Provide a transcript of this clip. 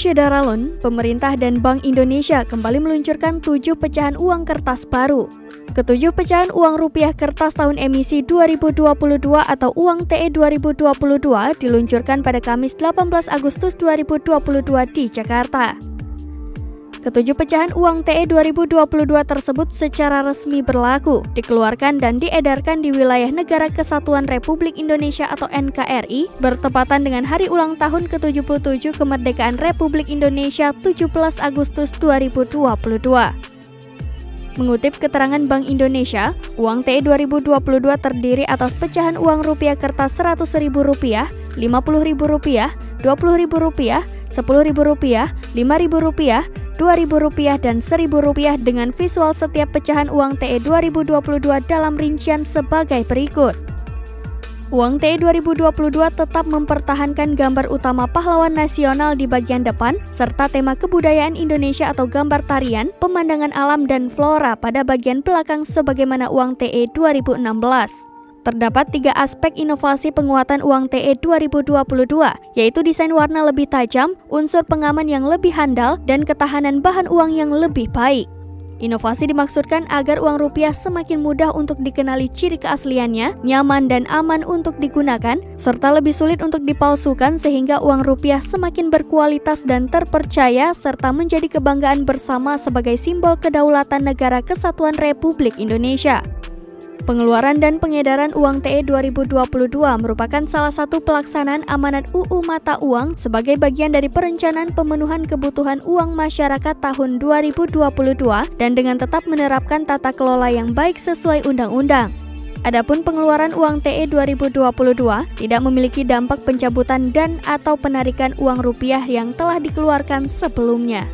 Syederalun, pemerintah dan Bank Indonesia kembali meluncurkan 7 pecahan uang kertas baru. Ketujuh pecahan uang rupiah kertas tahun emisi 2022 atau uang TE 2022 diluncurkan pada Kamis 18 Agustus 2022 di Jakarta. Ketujuh pecahan uang TE 2022 tersebut secara resmi berlaku, dikeluarkan dan diedarkan di wilayah Negara Kesatuan Republik Indonesia atau NKRI bertepatan dengan hari ulang tahun ke-77 kemerdekaan Republik Indonesia 17 Agustus 2022. Mengutip keterangan Bank Indonesia, uang TE 2022 terdiri atas pecahan uang rupiah kertas Rp100.000, Rp50.000, Rp20.000, Rp10.000, Rp10.000, Rp5.000, Rp2.000 dan Rp1.000 dengan visual setiap pecahan uang TE 2022 dalam rincian sebagai berikut. Uang TE 2022 tetap mempertahankan gambar utama pahlawan nasional di bagian depan, serta tema kebudayaan Indonesia atau gambar tarian, pemandangan alam dan flora pada bagian belakang sebagaimana uang TE 2016. Terdapat 3 aspek inovasi penguatan uang TE 2022, yaitu desain warna lebih tajam, unsur pengaman yang lebih handal, dan ketahanan bahan uang yang lebih baik. Inovasi dimaksudkan agar uang rupiah semakin mudah untuk dikenali ciri keasliannya, nyaman dan aman untuk digunakan, serta lebih sulit untuk dipalsukan sehingga uang rupiah semakin berkualitas dan terpercaya serta menjadi kebanggaan bersama sebagai simbol kedaulatan Negara Kesatuan Republik Indonesia. Pengeluaran dan pengedaran uang TE 2022 merupakan salah satu pelaksanaan amanat UU Mata Uang sebagai bagian dari perencanaan pemenuhan kebutuhan uang masyarakat tahun 2022 dan dengan tetap menerapkan tata kelola yang baik sesuai undang-undang. Adapun pengeluaran uang TE 2022 tidak memiliki dampak pencabutan dan atau penarikan uang rupiah yang telah dikeluarkan sebelumnya.